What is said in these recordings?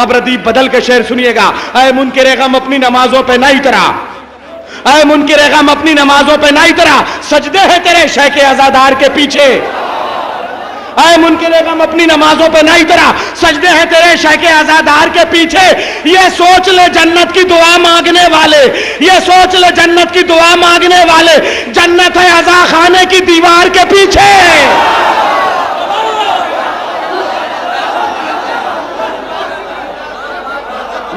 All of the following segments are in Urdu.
اب ردیف بدل کے شعر سنیے گا. اے منکر غم اپنی نمازوں پہ نہ اترا, اے منکر غم اپنی نمازوں پہ نہ اترا, سجدے ہیں تیرے شیخ عزادار کے پیچھے. اے منکر غم اپنی نمازوں پہ نہ اترا, سجدے ہیں تیرے شیخ عزادار کے پیچھے. یہ سوچ لے جنت کی دعا مانگنے والے, یہ سوچ لے جنت کی دعا مانگنے والے, جنت ہے عزا خانے کی دیوار کے پیچھے.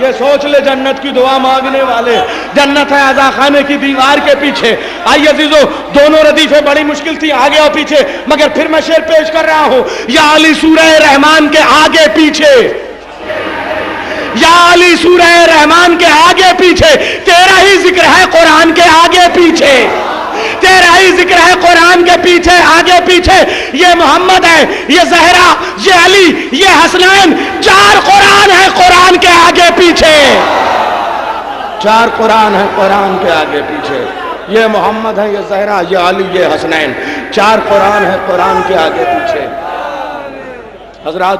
یہ سوچ لے جنت کی دعا مانگنے والے, جنت ہے عزا خانے کی دیوار کے پیچھے. آئیے عزیزو, دونوں ردیفیں بڑی مشکل تھی, آگے اور پیچھے, مگر پھر میں شعر پیش کر رہا ہوں. یا علی سورہ رحمان کے آگے پیچھے, یا علی سورہ رحمان کے آگے پیچھے, تیرا ہی ذکر ہے قرآن کے آگے پیچھے, تیرا ہی ذکر ہے قرآن کے پیچھے آگے پیچھے. یہ محمد ہے, یہ زہرا, یہ علی, یہ حسنین, چار قرآن ہے قرآن کے آگے پیچھے. چار قرآن ہے قرآن کے آگے پیچھے. یہ محمد ہے, یہ زہرا, یہ علی, یہ حسنین, چار قرآن ہے قرآن کے آگے پیچھے. حضرات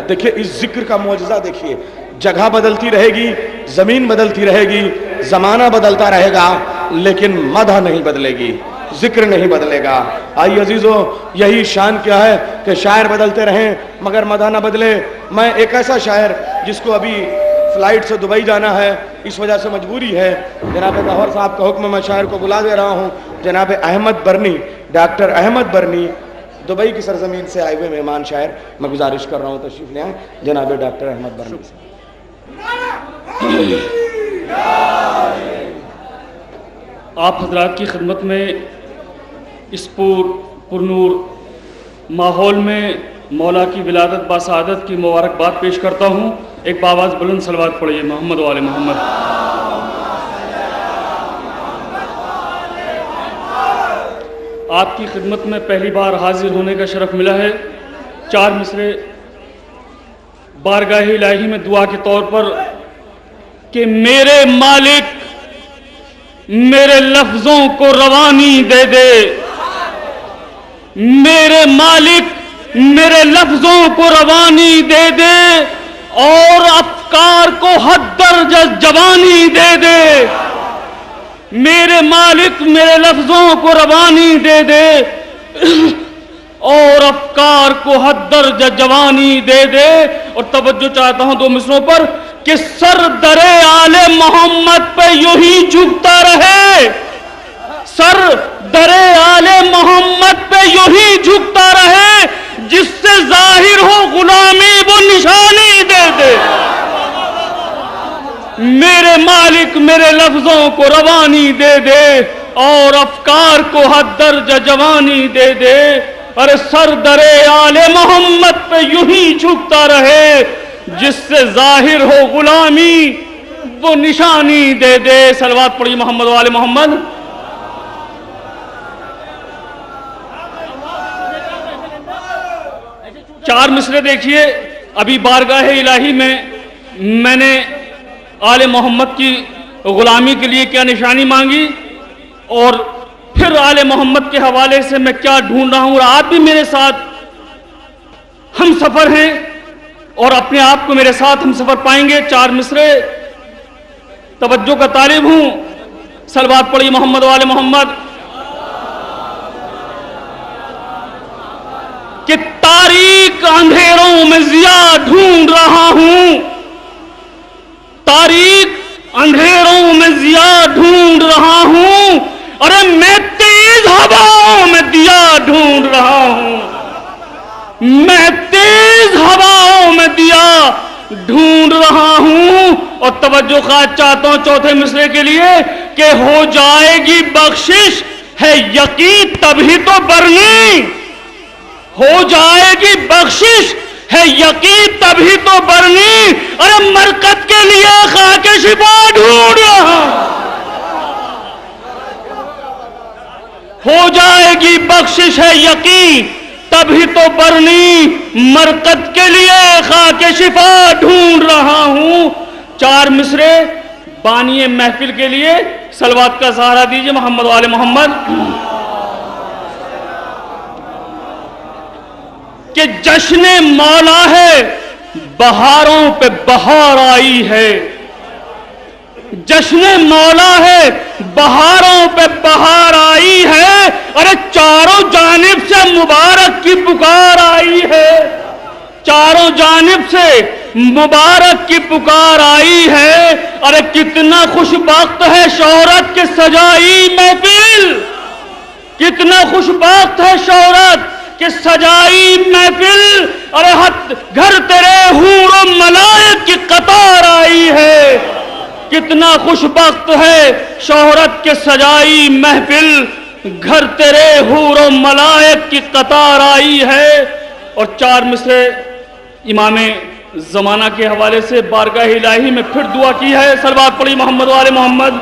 دیکھیے اس ذکر کا معجزہ دیکھیے. جگہ بدلتی رہے گی, زمین بدلتی رہے گی, زمانہ بدلتا رہے گا, لیکن مدح نہیں بدلے گی, ذکر نہیں بدلے گا. آئیے عزیزو, یہی شان کیا ہے کہ شاعر بدلتے رہیں مگر مدح نہ بدلے. میں ایک ایسا شاعر جس کو ابھی فلائٹ سے دبئی جانا ہے, اس وجہ سے مجبوری ہے, جناب گوہر صاحب کا حکم, میں شاعر کو بلا دے رہا ہوں. جناب احمد برنی, ڈاکٹر احمد برنی, دبئی کی سرزمین سے آئے ہوئے مہمان شاعر, میں گزارش کر رہا ہوں تشریف لے آئیں. جناب ڈاکٹر احمد برنی. آپ حضرات کی خدمت میں اس پرنور ماحول میں مولا کی ولادت باسعادت کی مبارکباد پیش کرتا ہوں. ایک باواز بلند صلوات پڑھیے محمد و آل محمد. آپ کی خدمت میں پہلی بار حاضر ہونے کا شرف ملا ہے. چار مصرے بارگاہ الہی میں دعا کے طور پر کہ میرے مالک میرے لفظوں کو روانی دے دے, میرے مالک میرے لفظوں کو روانی دے دے, اور افکار کو حد درجہ جوانی دے دے. میرے مالک میرے لفظوں کو روانی دے دے, اور افکار کو حد درجہ جوانی دے دے. اور توجہ چاہتا ہوں دو مصروں پر کہ سر در آل محمد پہ یوں ہی جھکتا رہے, سر در آل محمد پہ یوں ہی جھکتا رہے, جس سے ظاہر ہو غلامی وہ نشانی دے دے. میرے مالک میرے لفظوں کو روانی دے دے, اور افکار کو حد درجہ جوانی دے دے. ارے سر در آل محمد پہ یوں ہی جھکتا رہے, جس سے ظاہر ہو غلامی وہ نشانی دے دے. صلوات پڑھی محمد و آل محمد. چار مصرے دیکھیے. ابھی بارگاہ الہی میں نے آل محمد کی غلامی کے لیے کیا نشانی مانگی, اور پھر آل محمد کے حوالے سے میں کیا ڈھونڈ رہا ہوں. اور آپ بھی میرے ساتھ ہم سفر ہیں, اور اپنے آپ کو میرے ساتھ ہم سفر پائیں گے. چار مصرے توجہ کا طالب ہوں. صلوات پڑھی محمد و آل محمد. کہ تاریک اندھیروں میں ضیاء ڈھونڈ رہا ہوں, تاریک اندھیروں میں ضیاء ڈھونڈ رہا ہوں, ارے میں تیز ہواؤں میں دیا ڈھونڈ رہا ہوں, میں تیز ہواؤں میں دیا ڈھونڈ رہا ہوں. اور توجہ خواہش چاہتا ہوں چوتھے مصرے کے لیے کہ ہو جائے گی بخشش ہے یقین تبھی تو برنی, ہو جائے گی بخشش ہے یقین تبھی تو برنی. ارے مرکت کے لیے خاک شفا ڈھونڈ رہا, ہو جائے گی بخشش ہے یقین تبھی تو برنی, مرکت کے لیے خاک شفا ڈھونڈ رہا ہوں. چار مصرے بانی محفل کے لیے صلوات کا سہارا دیجئے محمد و آل محمد. کہ جشن مولا ہے بہاروں پہ بہار آئی ہے، جشن مولا ہے، بہاروں پہ بہار آئی ہے، ارے چاروں جانب سے مبارک کی پکار آئی ہے، چاروں جانب سے مبارک کی پکار آئی ہے، ارے کتنا خوش بخت ہے شہرت کے سجائی محفل، کتنا خوش بخت ہے شہرت کے سجائی محفل، ارے گھر تیرے حور و ملائک کی قطار آئی ہے، کتنا خوش بخت ہے شہرت کے سجائی محفل، گھر تیرے حور و ملائک کی قطار آئی ہے۔ اور چار مصرے امام زمانہ کے حوالے سے بارگاہ الہی میں پھر دعا کی ہے، صلوات پڑھی محمد وآل محمد۔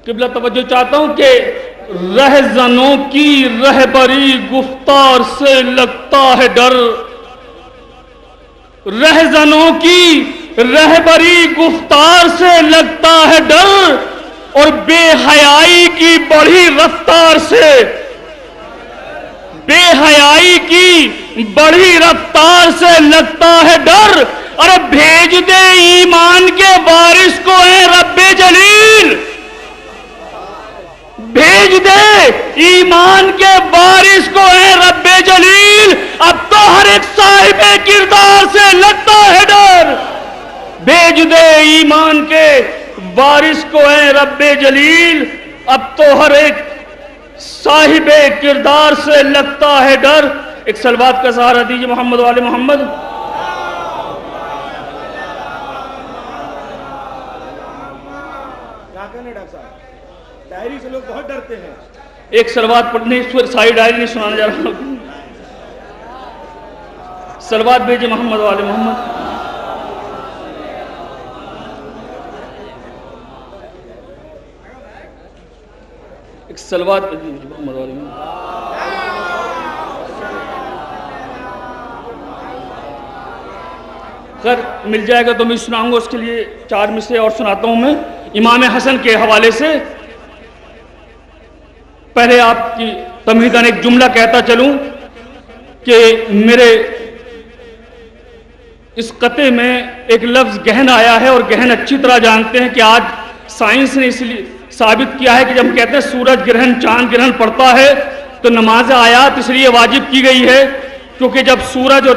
قبلہ توجہ چاہتا ہوں کہ رہزنوں کی رہبری گفتار سے لگتا ہے ڈر، رہزنوں کی رہبری گفتار سے لگتا ہے ڈر، اور بے حیائی کی بڑھی رفتار سے، بے حیائی کی بڑھی رفتار سے لگتا ہے ڈر، ارے بھیج دے ایمان کے وارث کو اے رب جلیل، بھیج دے ایمان کے وارث کو اے رب جلیل، اب تو ہر ایک صاحب کردار سے لگتا ہے ڈر، بھیج دے ایمان کے وارث کو اے رب جلیل، اب تو ہر ایک صاحب کردار سے لگتا ہے ڈر۔ ایک صلوات کا سہارا دیجئے محمد والے محمد۔ کیا کہنے ڈاکٹر صاحب، ڈائری سے لوگ بہت ڈرتے ہیں۔ ایک صلوات پڑھنے ساری ڈائری نہیں سنانا جا رہا ہوں، صلوات بھیجئے محمد والے محمد۔ ایک صلوات بھیجئے محمد والے محمد۔ خیر مل جائے گا تو میں سناؤں گا، اس کے لیے چار مصرے اور سناتا ہوں میں امام حسن کے حوالے سے۔ پہلے آپ کی تمہیداً ایک جملہ کہتا چلوں کہ میرے اس قطعے میں ایک لفظ گہن آیا ہے، اور گہن اچھی طرح جانتے ہیں کہ آج سائنس نے اس لیے ثابت کیا ہے کہ جب ہم کہتے ہیں سورج گرہن چاند گرہن پڑتا ہے تو نماز آیات اس لیے واجب کی گئی ہے کیونکہ جب سورج اور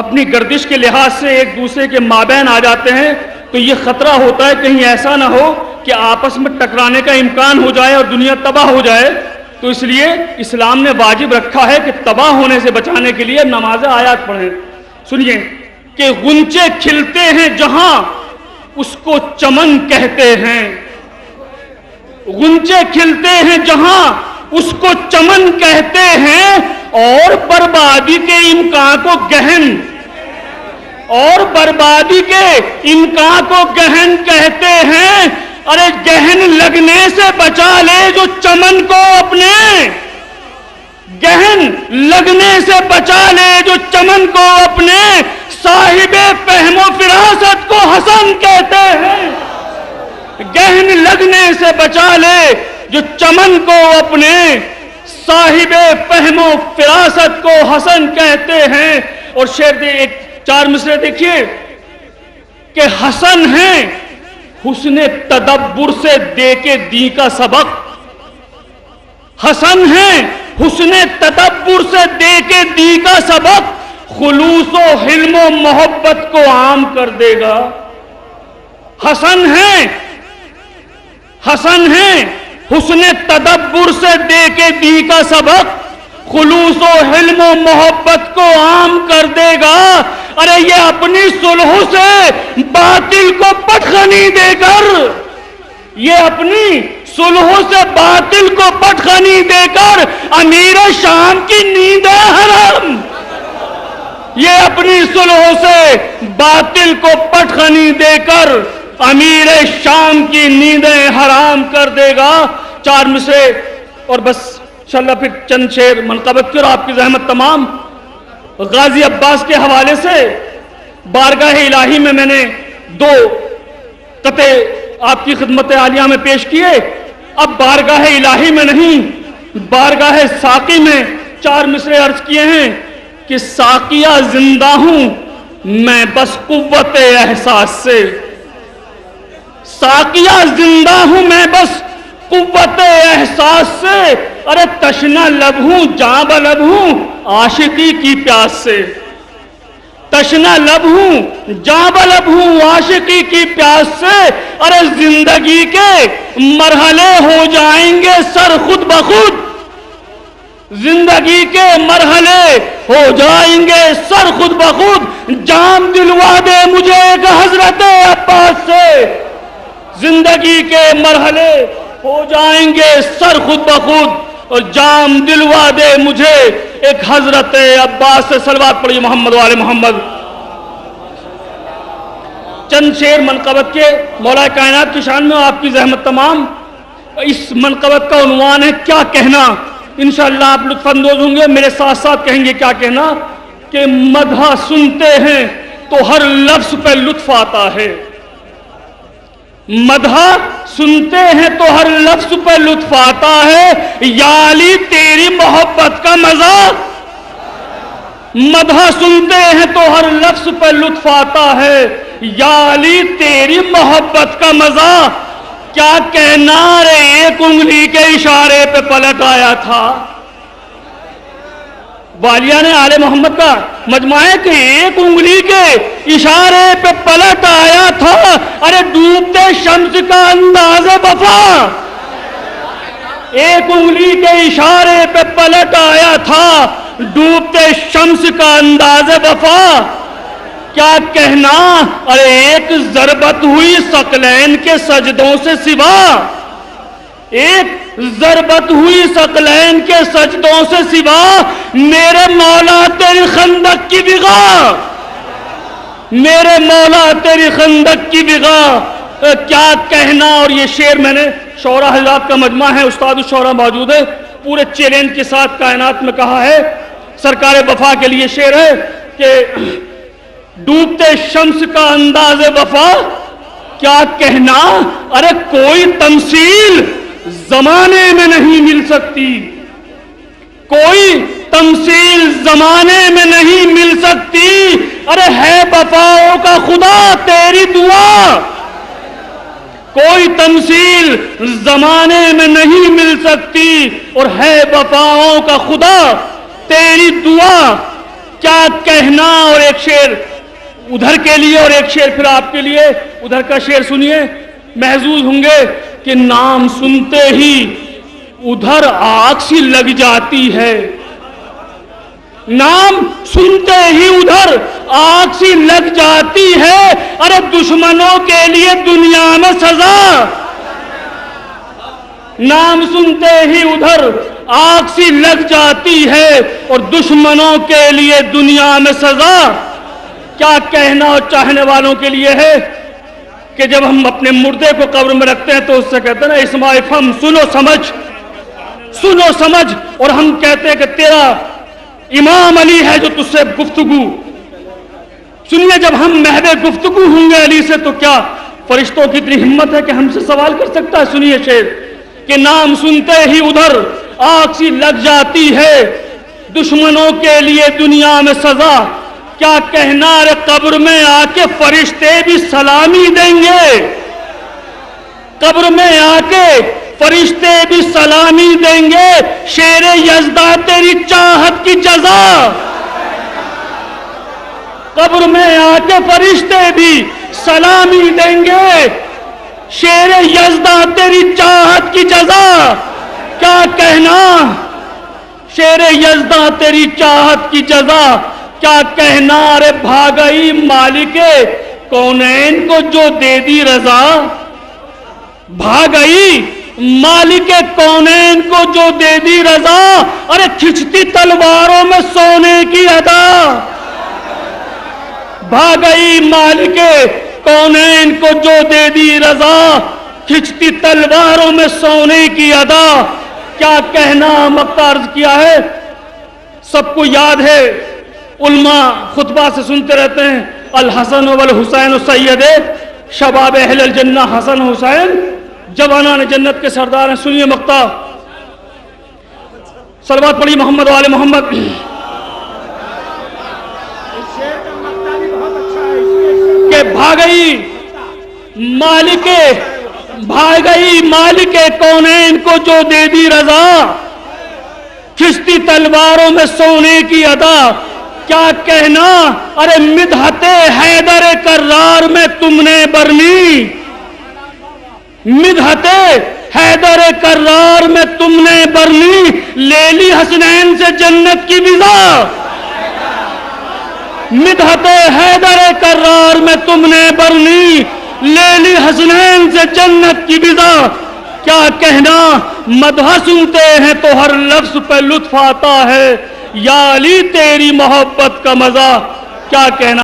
اپنی گردش کے لحاظ سے ایک دوسرے کے مابین آ جاتے ہیں تو یہ خطرہ ہوتا ہے کہیں ایسا نہ ہو کہ آپس میں ٹکرانے کا امکان ہو جائے اور دنیا تباہ ہو جائے، تو اس لیے اسلام نے واجب رکھا ہے کہ تباہ ہونے سے بچانے کے لیے نماز آیات پڑھیں۔ سنیے کہ غنچے کھلتے ہیں جہاں اس کو چمن کہتے ہیں، غنچے کھلتے ہیں جہاں اس کو چمن کہتے ہیں، اور بربادی کے امکان کو گہن، اور بربادی کے امکان کو گہن کہتے ہیں، ارے گہن لگنے سے بچا لے جو چمن کو اپنے، گہن لگنے سے بچا لے جو چمن کو اپنے، صاحب فہم و فراست کو حسن کہتے ہیں، گہن لگنے سے بچا لے جو چمن کو اپنے، صاحب فہم و فراست کو حسن کہتے ہیں۔ اور شعر دے ایک چار مصرے دیکھیے کہ حسن ہیں حسن تدبر سے دے کے دی کا سبق، حسن ہیں حسن تدبر سے دے کے دی کا سبق، خلوص و حلم و محبت کو عام کر دے گا، حسن ہیں حسن تدبر سے دے کے دی کا سبق، خلوص و حلم و محبت کو عام کر دے گا، ارے یہ اپنی صلح سے باطل کو پٹخنی دے کر، یہ اپنی صلح سے باطل کو پٹخنی دے کر امیر شام کی نیند حرام، یہ اپنی صلح سے باطل کو پٹخنی دے کر امیر شام کی نیندیں حرام کر دے گا۔ چار مصرے اور بس انشاءاللہ پھر چند شعر منقبت کر آپ کی زحمت تمام۔ غازی عباس کے حوالے سے بارگاہ الہی میں نے دو قطعے آپ کی خدمت عالیہ میں پیش کیے، اب بارگاہ الہی میں نہیں بارگاہ ساقی میں 4 مصرے عرض کیے ہیں کہ ساقیہ زندہ ہوں میں بس قوت احساس سے، ساقیہ زندہ ہوں میں بس قوت احساس سے، ارے تشنہ لب ہوں جاں بلب ہوں عاشقی کی پیاس سے، تشنہ لب ہوں جاں بلب ہوں عاشقی کی پیاس سے، ارے زندگی کے مرحلے ہو جائیں گے سر خود بخود، زندگی کے مرحلے ہو جائیں گے سر خود بخود، جام دلوا دے مجھے ایک حضرت عباس سے، زندگی کے مرحلے ہو جائیں گے سر خود بخود، اور جام دلوا دے مجھے ایک حضرت عباس سے۔ صلوات پڑھیے محمد وآل محمد۔ چند شعر منقبت کے مولا کائنات کی شان میں، آپ کی زحمت تمام۔ اس منقبت کا عنوان ہے کیا کہنا۔ انشاءاللہ آپ لطف اندوز ہوں گے، میرے ساتھ ساتھ کہیں گے کیا کہنا، کہ مدح سنتے ہیں تو ہر لفظ پہ لطف آتا ہے، مدح سنتے ہیں تو ہر لفظ پہ لطف آتا ہے، یا علی تیری محبت کا مزہ، مدح سنتے ہیں تو ہر لفظ پہ لطف آتا ہے، یا علی تیری محبت کا مزہ، کیا کہنا رے ایک انگلی کے اشارے پہ پلٹ آیا تھا۔ والیہ نے آل محمد کا مجمع ہے کہ ایک انگلی کے اشارے پہ پلٹ آیا تھا، ارے ڈوبتے شمس کا انداز وفا، ایک انگلی کے اشارے پہ پلٹ آیا تھا، ڈوبتے شمس کا انداز وفا، کیا کہنا ارے ایک ضربت ہوئی ثقلین کے سجدوں سے سوا، ایک ضربت ہوئی ثقلین کے سجدوں سے سوا، میرے مولا تیری خندق کی بغا، میرے مولا تیری خندق کی بغا، کیا کہنا۔ اور یہ شعر میں نے شعراء حضرات کا مجمع ہے، استاد الشعراء موجود ہے، پورے چیلنج کے ساتھ کائنات میں کہا ہے، سرکار وفا کے لیے شعر ہے کہ ڈوبتے شمس کا انداز وفا، کیا کہنا ارے کوئی تمثیل زمانے میں نہیں مل سکتی، کوئی تمثیل زمانے میں نہیں مل سکتی، ارے ہے وفاؤں کا خدا تیری دعا، کوئی تمثیل زمانے میں نہیں مل سکتی، اور ہے وفاؤں کا خدا تیری دعا، کیا کہنا۔ اور ایک شعر ادھر کے لیے اور ایک شعر پھر آپ کے لیے، ادھر کا شعر سنیے، محظوظ ہوں گے کہ نام سنتے ہی ادھر آگ سی لگ جاتی ہے، نام سنتے ہی ادھر آگ سی لگ جاتی ہے، ارے دشمنوں کے لیے دنیا میں سزا، نام سنتے ہی ادھر آگ سی لگ جاتی ہے، اور دشمنوں کے لیے دنیا میں سزا، کیا کہنا۔ اور چاہنے والوں کے لیے ہے کہ جب ہم اپنے مردے کو قبر میں رکھتے ہیں تو اس سے کہتے ہیں نا اسمع افہم، سنو سمجھ، سنو سمجھ، اور ہم کہتے ہیں کہ تیرا امام علی ہے جو تجھ سے گفتگو، سنیے جب ہم محض گفتگو ہوں گے علی سے تو کیا فرشتوں کی اتنی ہمت ہے کہ ہم سے سوال کر سکتا ہے۔ سنیے شعر کہ نام سنتے ہی ادھر آگ سی لگ جاتی ہے، دشمنوں کے لیے دنیا میں سزا، کیا کہنا رے قبر میں آ کے فرشتے بھی سلامی دیں گے، قبر میں آ کے فرشتے بھی سلامی دیں گے، شیر یزدہ تیری چاہت کی جزا، قبر میں آ کے فرشتے بھی سلامی دیں گے، شیر یزدہ تیری چاہت کی جزا، کیا کہنا شیر یزدہ تیری چاہت کی جزا، کیا کہنا رے بھاگئی مالک کونین کو جو دے دی رضا، بھاگئی مالک کونین کو جو دے دی رضا، ارے کھچتی تلواروں میں سونے کی ادا، بھاگئی مالک کونین کو جو دے دی رضا، کھچتی تلواروں میں سونے کی ادا، کیا کہنا۔ مقطع عرض کیا ہے، سب کو یاد ہے، علماء خطبہ سے سنتے رہتے ہیں، الحسن والحسین سید شباب اہل الجنہ، حسن حسین جوانان جنت کے سردار ہیں۔ سنیے مقطع، صلوات پڑھی محمد وآل محمد. کہ بھاگ گئی مالک کونین کو جو دے دی رضا، کھچتی تلواروں میں سونے کی ادا. کیا کہنا ارے مدحت حیدر کرار میں تم نے برنی، مدحت حیدر کرار میں تم نے برنی، لے لی حسنین سے جنت کی ویزا. مدحت حیدر کرار میں تم نے برنی، لے لی حسنین سے جنت کی ویزا. کیا کہنا مدح سنتے ہیں تو ہر لفظ پہ لطف آتا ہے، یا علی تیری محبت کا مزہ. کیا کہنا